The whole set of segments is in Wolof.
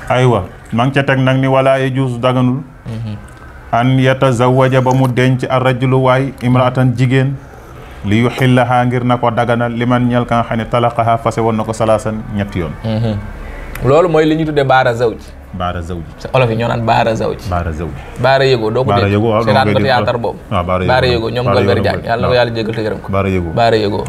aywa maa ngi ca teg nag ni wala yajuuzu daganul an yatazawaja ba mu denc ar rajulu waay imraatan jigéen li yuxillaha ngir na ko daganal liman ñel ka nga xam ne talaqaha fase woon na ko salaasan ñetti yoon loolu mooy li ñu tuddee baara zawji baara zawji sa olof yi ñoo naan baara zawji baara yëgoo doo ko dégg seetaan ko théâtre boobu baara yëgoo ñoom Golbert Diagne yàlla na ko yàlla jégal te gërëm ko baara yëgoo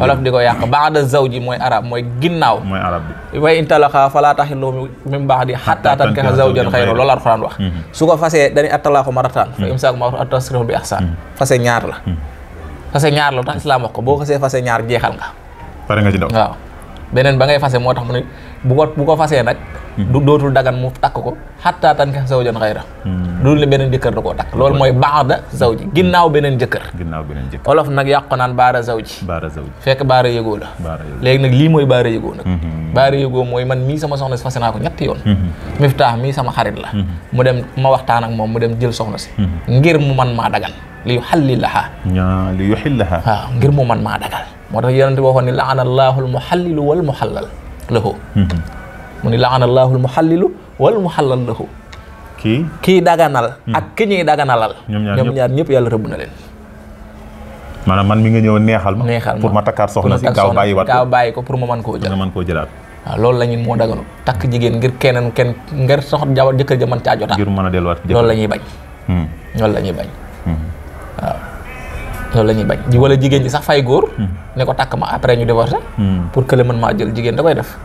olof di ko yàq baada zawji mooy arab mooy ginnaaw mooy arab bi way in talaqa fala tahillu min ba'di hatta tankiha zawjan xayra loolu Alxuraan wax su ko fasee dañuy at-talaaqu marratan fa imsaakum ma'ruufun aw tasrihun bi ihsaan fase ñaar la fase ñaar la tax islaam wax ko boo xasee fase ñaar jeexal nga pare nga ci daw waaw beneen ba ngay fase moo tax mu ne bu ko fasee nag du dootul dagan mu takk ko xatta tankiha zawjan xayra dul ne beneen jëkkër da koo takk loolu mooy baada zawji ginnaaw beneen jëkkër olof nag yàq naan baara zawji fekk baara yëgoo la léegi nag lii mooy baara yëgoo nag baara yëgoo mooy man mii sama soxna si fase naa ko ñetti yoon Miftaax mii sama xarit la mu dem ma waxtaan ak moom mu dem jël soxna si ngir mu man maa dagan li yuxallilaha waaw ngir mu man maa dagal moo tax yonent bi waxoon ni laana allahu almuxallilu wal muxallal lahu mu ni laana allahu almuxallilu wal muxallal lahu kii daganal ak ki ñuy daganalal ñoom ñaar ñëpp yàlla rëbb na leen maanaam man mi nga ñëw neexal ma pour ma takkaat soxna si gaaw bàyyi ko pour ma mën koo jëlaat waaw loolu la ñuy moo daganu takk jigéen ngir kenn ngir soxna jabar jëkkër ja mën caa jotaat ngir mën a delluwaat loolu la ñuy bañ loolu la ñuy bañ waaw loolu la ñuy bañ wala jigéen ji sax fay góor ne ko takk ma après ñu divorcé pour que le mën maa jël jigéen da koy def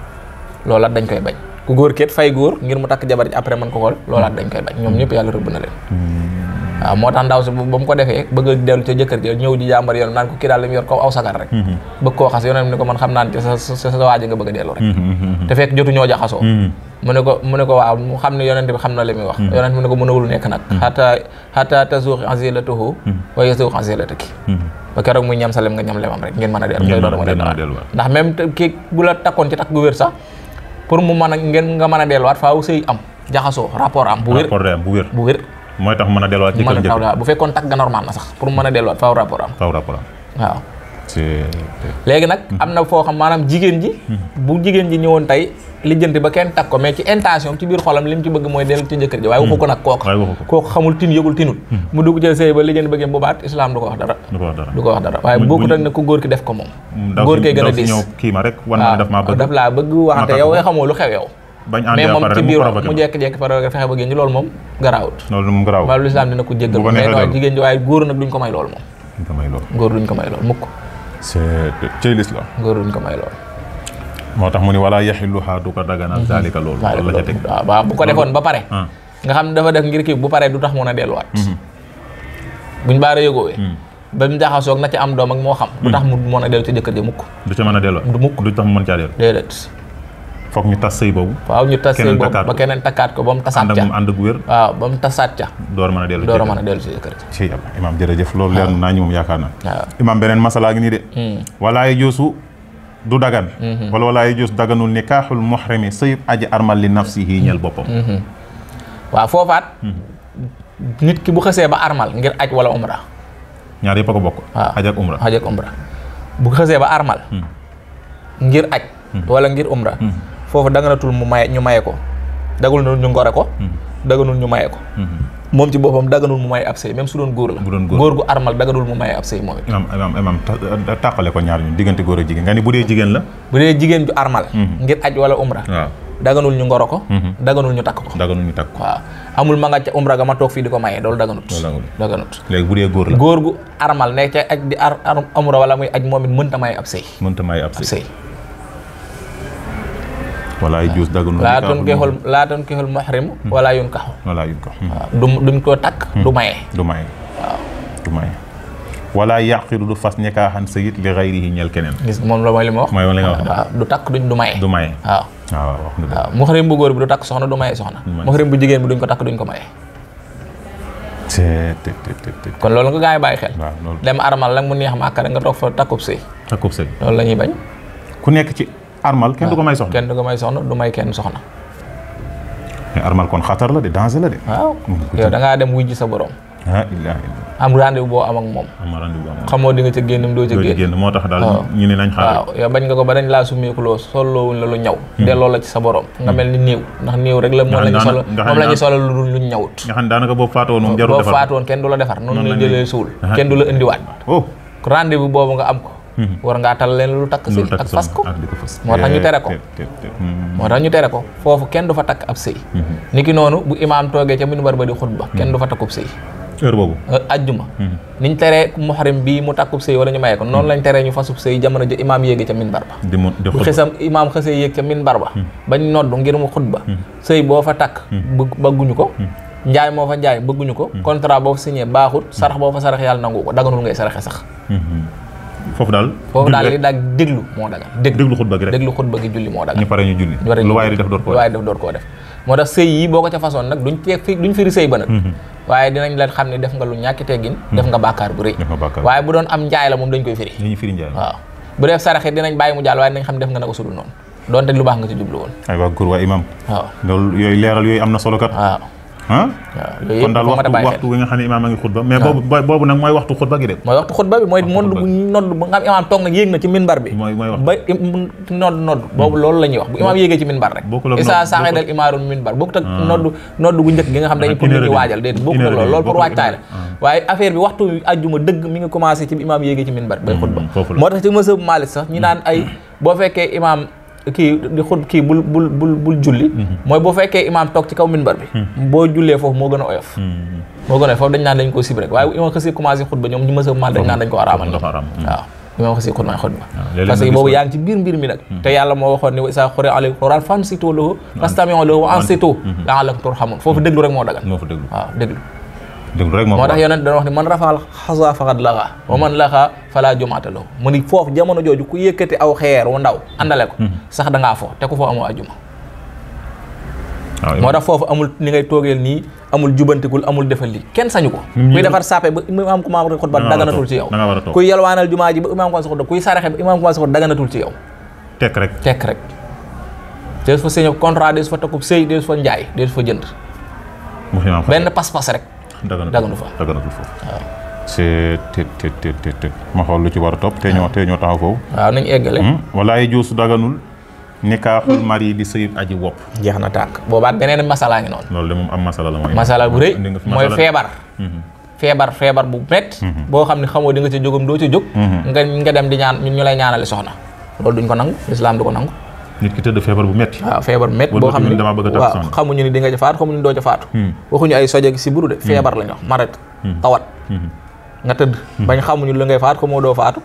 loolaat dañ koy bañ ku góor ket fay góor ngir mu takk jabar ji après mën ko xool loolaat dañ koy bañ ñoom ñëpp yàlla rëbb na leen waaw moo tax ndaw si ba mu ko defee bëgg a dellu ca jëkkër ji ñëw di jàmbar yoon naan ko kii daal li mu yor kaw aw sagar rek bëgg koo xas yoonam ni ko man xam naan ci sa waaji nga bëgg a dellu rek te fekk jotu ñoo jaxasoo mu ne ko waaw mu xam ne yonent bi xam na li muy wax yonent bi ne ko mënawul nekk nag xata tazuuqi azilatahu wa yazuuqa azilataki ba keroog muy ñam sa lem nga ñam lemam rek ngeen mën a dellu ngay door a delluwaat ndax même kii bu la takkoon ci takk gu wér sax pour mu mën a ngeen nga mën a delluwaat faaw sëy am jaxasoo rapport am bu wér mooy tax mën a delluwaat bu fekkoon takk ga normal na sax pour mu mën a delluwaat faaw rapport am waaw léegi nag am na foo xam maanaam jigéen ji bu jigéen ji ñëwoon tey lijjanti ba kenn takk ko mais ci intention ci biir xolam li mu ci bëgg mooy dellu ci jëkkër ji waaye waxu ko nag kooku xamul tin yëgul tinut mu dugg ci sëy ba lijjanti ba ngeen boobaat islam du ko wax dara waaye bokkut ak ne ku góor ki def ko moom góor kee gën a diis daf laa bëgg waxante yow xamoo lu xew yow mais moom ci biir mu jekki-jekki par fexe ba génn ji loolu moom garaawut waaye lu islam dina ko jéggal mais waaye jigéen ji waaye góor nag duñ ko may loolu moom góor duñ ko may loolu mukk ci l'islam góor duñ ko may loolu moo tax mu ni wala yaxilluha du ko daganal zalika loolu la ca teg waaw bu ko defoon ba pare nga xam ne dafa def ngir kii bu paree du tax mën a delluwaat buñ baara yëgoowee ba mu jaxasoog na ci am doom ak moo xam du tax mu mën a dellu ci jëkkër ji mukk du ca mën a delluwaat du mukk du tax mu mën caa dellu déedéet foog ñu tas sëy boobu waaw ñu tas sëy boobu ba keneen takkaat ko ba mu tasaat ca ànd gu wér waaw ba mu tasaat ca door a mën a dellu ci jëkkër ji ci yàlla imaam jërëjëf loolu leer naa ñu moom yaakaar naa imaam beneen masalaa ngi nii de walaa yajuusu du dagan wala walaa yajuusu daganul nikaaxul muhrimi sëyub aji armal li nafsihi ñeel boppam waaw foofaat nit ki bu xësee ba armal ngir aj wala umra ñaar yëpp a ko bokk aj ak umra bu xësee ba armal ngir aj wala ngir umra foofu daganatul mu maye ñu maye ko daganul ñu ngore ko daganul ñu maye ko moom ci boppam daganul mu maye ab sëy même su doon góor la góor gu armal daganul mu maye ab sëy moom it imam tàqale ko ñaar ñu diggante góor ak jigéen nga ni bu dee jigéen la bu dee jigéen ju armal ngir aj wala umra daganul ñu ngoro ko daganul ñu takk ko waaw amul ma nga ca umra ga ma toog fii di ko maye loolu daganut léegi bu dee góor la góor gu armal nekk ca aj di umra wala muy aj moom it mënta maye ab sëy wala yajuuzu daganul laa tunkihul muhrimu wala yunkahu waaw duñ ko takk du maye waaw du maye wala yaqidu du fas nikaahan sayyid li ghayrihi ñeel keneen gis moom la mooy li ma wax mooy li nga wax waaw du takk duñ du maye waaw muhrim bu góor bi du takk soxna du maye soxna muhrim bu jigéen bi duñ ko takk duñ ko maye kon loolu nga gaa yi bàyyi xel dem armal nag mu neex ma akkare nga toog fa takkub sëy loolu la ñuy bañ ku nekk ci armal kenn du ko may soxna du may kenn soxna mais armal kon xatar la de danger la de waaw yow da ngaa dem wuy ji sa borom ah ilaaha illallah. am rendez-vous boo am ak moom. am rendez-vous am xamoo di nga ca génnam doo ca génn. moo tax daal ñu ne nañ xaar. waaw yow bañ nga ko ba dañ laa summeekuloo solloowuñ la lu ñaw. delloo la ci sa borom nga mel ni néew ndax néew rek la moom la ñu solo lu lu ñawut. nga xam ne daanaka boobu faatu woon moom jarul defar boo faatu woon kenn du la defar noonu la jëlee suul kenn du la indiwaat. rendez-vous boobu nga am ko. war ngaa tal leen lu takk sëy ak fas ko moo tax ñu tere ko moo tax ñu tere ko foofu kenn du fa takk ab sëy niki noonu bu imaam toogee ca minbar ba di xutba kenn du fa takkub sëy heure boobu ajjuma niñ teree muhrim bii mu takkub sëy wala ñu maye ko noonu lañ teree ñu fasub sëy jamono ji imaam yéege ca minbar ba bu xisam imaam xësee yéeg ca minbar ba bañ noddu ngir mu xutba sëy boo fa takk bëgguñu ko njaay moo fa njaay bëgguñu ko contrat boo fa signé baaxut sarax boo fa sarax yàlla nangu ko daganul ngay saraxe sax foofu daal li daal déglu moo dagan déglu xutba gi rek déglu xutba gi julli moo dagan ñu pare ñu julli lu waaye di def door koo def moo tax sëy yi boo ko ca façon nag duñ firi sëy ba nag waaye dinañ leen xam ne def nga lu ñàkki teggin def nga bàkkaar bu rëy waaye bu doon am njaay la moom dañ koy firi njaay waaw bu def saraxe dinañ bàyyi mu jàll waaye dinañ xam def nga na ko sudul noonu doonte lu baax nga ci jublu woon ay waa góor waa imam waaw loolu yooyu leeral yooyu am na solo kat waaw kon daal waxtu wi nga xam ne imaam a ngi xutba mais boobu nag mooy waxtu xutba gi de mooy waxtu xutba bi mooy nodd bu nodd bu nga xam imaam toog nag yéeg na ci minbar bi ba nodd boobu loolu la ñuy wax bu imaam yéegee ci minbar rek isa saxedal imaarul minbar bokkut ak nodd gu njëkk gi nga xam dañuy pour nit ñi waajal déedéet bokkut ak loolu pour waajtaay la waaye affaire bi waxtu ajjuma dëgg mi ngi commencé ci imaam yéegee ci minbar bay xutba moo tax ci mësëb Maalik sax ñu naan ay boo fekkee imaam bul julli mooy boo fekkee imaam toog ci kaw minbar bi boo jullee foofu moo gën a oyof foofu dañ naan dañ ko sib rek waaye imaam xësi commencé xutba ñoom ñu mësa mal dañ naan dañ ko araamal waaw imaam xësi xutba parce que boobu yaa ngi ci biir mbir mi nag te yàlla moo waxoon ne wa izaa quri'a alaykum al-Qur'aan fansituu lahu fastami'uu lahu wa ansituu la'allakum turhamuun foofu déglu rek moo dagan waaw déglu rek moo tax yonent dana wax ne man rafa'al xasa faqad laxa wa man laxa fala jumaata lahu mu ni foofu jamono jooju ku yëkkati aw xeer wu ndaw àndale ko sax da ngaa fo te ku foo amoo ajuma moo tax foofu amul ni ngay toogeel nii amul jubantikul amul defal lii kenn sañu ko kuy defar sàppe ba imaam commencé xutba daganatul ci yow kuy yalwaanal jumaa ji ba imaam commencé xutba kuy saraxe ba imaam commencé xutba daganatul ci yow tekk rek dees fa signé contrat dees fa takkub sëy dees fa njaay dees fa jënd benn pas-pas rek daganu fa foofu waaw c'est te ma xool lu ci war a topp te ñoo taxaw foofu waaw nañ eggale walaay juusu daganul nikaaxul mari di sëyib aji wopp jeex na tàkk boobaat beneen masala ngi noonu loolu de moom am masala la mooy masala bu rëy mooy feebar bu métti boo xam ne xamoo di nga ci jógam doo ci jóg nga dem di ñaan ñu lay ñaanale soxna loolu duñ ko nangu lislaam du ko nangu nit ki tëdd feebar bu métti waaw feebar bu métti boo xam ne waaw xamuñu ni di nga ca faatu xamuñu ni doo ca faatu waxuñu ay soje si buru de feebar lañ wax maret tawat nga tëdd bañ xamuñu lu ngay faatu xamoo doo faatu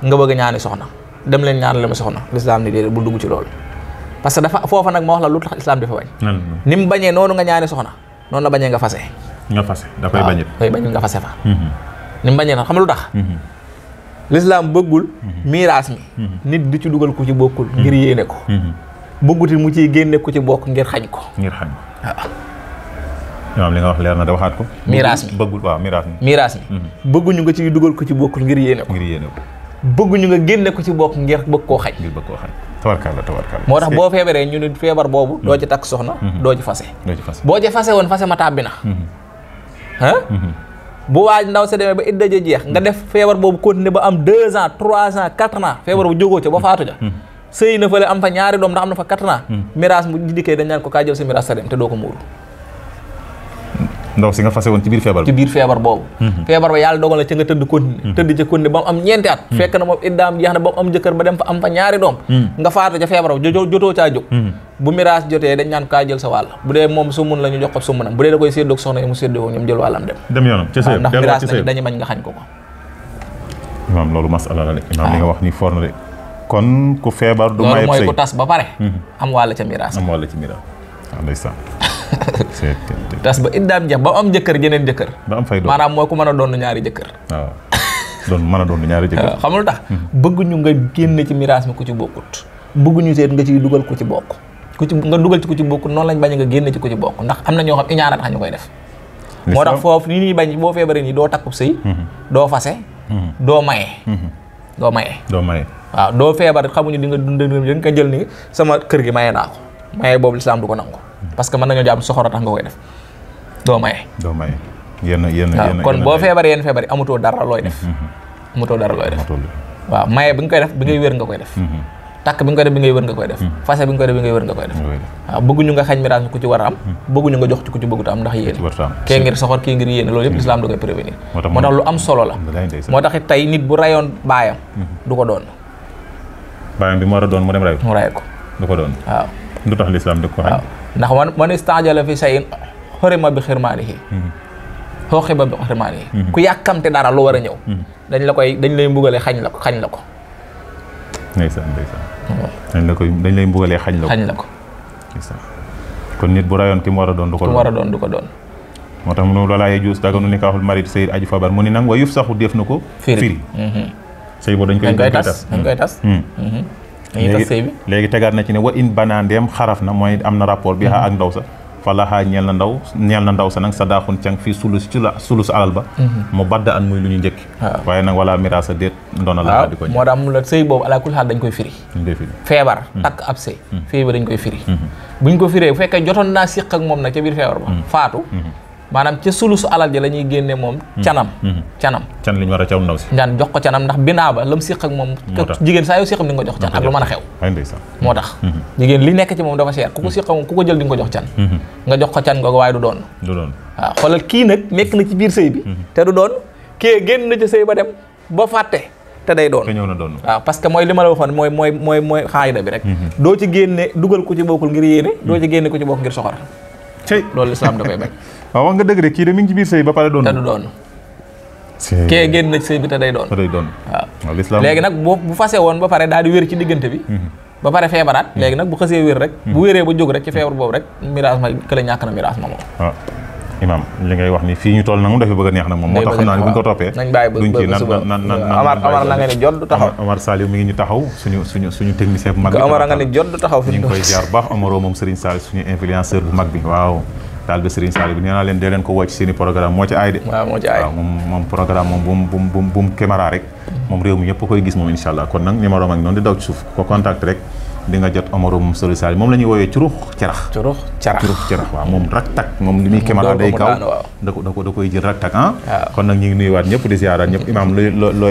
nga bëgg ñaani soxna dem leen ñaanale ma soxna lislaam ni déedéet bul dugg ci loolu parce que dafa foofa nag ma wax la lu tax islam dafa bañ ni mu bañee noonu nga ñaani soxna noonu la bañee nga fase da koy bañit koy bañ nga fase fa ni mu bañee nag xam lu tax l'islam bëggul miraas mi nit di ci dugal ku ci bokkul ngir yéene ko bëgguti mu ciy génne ku ci bokk ngir xañ ko waaw li nga wax leer na da waxaat ko miraas mi bëggul waaw miraas mi bëgguñu nga ciy dugal ku ci bokkul ngir yéene ko bëgguñu nga génne ko ci bokk ngir bëgg koo xañ tabarkalla moo tax boo feebaree ñu ne feebar boobu doo ci takk soxna doo ci fase boo ci fase woon fase ma tàbbi na bu waaj ndaw sa demee ba idda ja jeex nga def feebar boobu continuer ba am 2 ans 3 ans 4 ans feebar bu jógoo ca ba faatu ja sëy na fële am fa ñaari doom ndax am na fa 4 ans miraas mu dikkee dañ naan ko kaa jël sa miraas sa dem te doo ko muuru ndaw si nga fase woon ci biir feebar boobu feebar ba yàlla dogal na ca nga tëdd continuer ba mu am ñeenti at fekk na moom iddaam jeex na ba mu am jëkkër ba dem fa am fa ñaari doom nga faatu ca feebar ba jotoo caa jóg bu miraas jotee dañ naan kaa jël sa wàll bu dee moom sumun la ñu jox ko sumunam bu dee da koy séddoog soxna yi mu séddoo ñoom jël wàllam dem yoonam ci sëy ndax miraas dañu bañ nga xañ ko imaam loolu masala la de imaam li nga wax ni for na de kon ku feebar du may mooy ku tas ba pare am wàll ca miraas waaw ndeysaan tas ba iddaam jeex ba am jëkkër jeneen jëkkër ba am fay doon maanaam mooy ku mën a doon ñaari jëkkër waaw mën a doon ñaari jëkkër xam lu tax bëgguñu nga génn ci miraas mi ku ci bokkut bëgguñu seet nga ciy dugal ku ci bokk nga dugal ci ku ci bokkut noonu lañ bañ nga génn ci ku ci bokk ndax am na ñoo xam iñaana tax ñu koy def moo tax foofu ni ñuy bañ boo feebaree nii doo takkub sëy doo fase doo maye waaw doo feebar xamuñu di nga dund nga jël ni sama kër gi maye naa ko maye boobu lislaam du ko nangu parce que mën nañoo jàpp soxora tax nga koy def doo maye yenn kon boo feebaree yenn feebar yi amutoo dara looy def amutoo dara looy def waaw maye bi nga koy def bi ngay wér nga koy def takk bi nga koy def bi ngay wër nga koy def fase bi nga koy def bi ngay wër nga koy def waaw bëgguñu nga xañ miraas ku ci war a am bëgguñu nga jox ci ku ci bëggut a am ndax yéene kee ngir soxor kii ngir yéene loolu yëpp lislaam da koy prévenir moo tax lu am solo la moo tax it tey nit bu rayoon baayam du ko doon baayam bi mu war a doon mu dem ray ko du ko doon waaw lu tax lislaam da ko xañ ndax man istaajala fi shay'in hurima bi xirmaanihi xuuqiba bi xirmaanihi ku yàkkamte dara lu war a ñëw dañ lay mbugale xañ la ko ndeysaan dañ lay mbugalee xañ la ko kon nit bu rayoon ki mu war a doon du ko doon moo tax mu ne loolaa yejuus daganu nikaaxul marid sëy aji fabar mu ni nag wa yuf saxu def na ko firi sëy boobu dañ koy tas dañuy tas sëy bi léegi tegaat na ci ne wa in banaa ndeem xaraf na mooy am na rapport bi xaa ak ndaw sa falaxaa ñeel na ndaw sa nag sa daaxun càng fii sulus alal ba mu badda an muy lu ñu njëkki waaye nag wala miraasa déet ndoona la di ko moo tax mu la sëy boobu ala kulli xaal dañ koy firi feebar takk ab sëy fii ba dañ koy firi buñ ko firee bu fekkee jotoon naa siq ak moom nag ca biir feebar ba faatu maanaam ca sulusu alal ja la ñuy génne moom can li ñu war a caw ndaw si ñaan jox ko canam ndax binaa ba la mu siq ak moom jigéen saa yow siqam di nga ko jox can ak lu mën a xew moo tax jigéen li nekk ci moom dafa cher ku ko siq moom ku ko jël di nga ko jox can nga jox ko can googu waaye du doon waaw xoolal kii nag nekk na ci biir sëy bi te du doon kii génn na ci sëy ba dem ba fàtte te day doon waaw parce que mooy li ma la waxoon mooy xaayida bi rek doo ci génne dugal ku ci bokkul ngir yéene doo ci génne ku ci bokk ngir soxor loolu lislaam da koy bañ waaw wax nga dëgg rek kii de mi ngi ci biir sëy ba pare doon te du doon kee génn na ci sëy bi te day doon waaw léegi nag bu fase woon ba pare daal di wér ci diggante bi ba pare feebaraat léegi nag bu xasee wér rek bu wéree ba jóg rek ci feebar boobu rek miraas ma kële ñàkk na miraas ma moom waaw imaam li ngay wax ni fii ñu toll nag mu dafa bëgg a neex nag moom moo tax xam naa ni bu ñu ko toppee nañ bàyyi ba suba Omar na nga ni jot du taxaw Omar Saliou mi ngi ñu taxaw suñu technicien bu mag bi Omar nga ni jot du taxaw fi ñu ngi koy jaar baax Omaro moom Serigne Saliou suñu influenceur bu mag bi waaw daal de Serigne Saliou bi nee naa leen dee leen ko woo ci seen i programme moo ci aay de waaw moo ci aay waaw moom programme moom bu mu caméra rek moom réew mi yëpp koy gis moom insha allah kon nag numéro mag noonu di daw ci suuf ko contact rek di nga jot Omaro moom Serigne Saliou moom la ñuy woowee curux cerax waaw moom rak tak moom li muy caméra day kaw da koy jël rak tak kon nag ñu ngi nuyuwaat ñëpp di ziaraat ñëpp imaam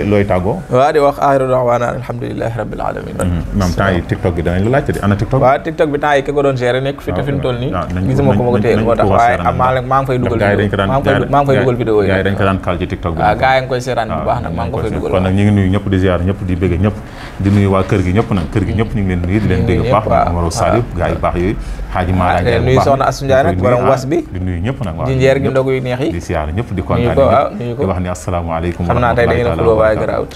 looy tàggoo waaw di wax aaxiru da'waana alhamdulillahi rabbil alamin imaam temps yi TikTok bi danañ la laajte di ana TikTok waaw TikTok bi temps yi ki ko doon gérer nekk fi te fi mu toll nii gisuma ko ma ko téye moo tax waaye maa ngi fay dugal vidéo yi gars yi dañ ko daan kal ci TikTok bi waaw gars yi ngi koy seetaan bu baax nag maa ngi ko fay dugal kon nag ñu ngi nuyu ñëpp di ziar ñëpp di bëgg ñëpp di nuyu waa kër gi ñëpp nag kër gi ñëpp ñu ngi leen nuyu di leen dégg baax Omaro Saliou gars yi baax yooyu xaaji Mara Ndiaye nuyu soxna Assou Ndiaye nag borom was bi di nuyu ñëpp nag waaw jinjeer gi ndogu yu neex yi di siyaar ñëpp di kontaan ñëpp di wax ni asalaamaaleykum xam naa tey da ngeen a xuloo waaye garaawut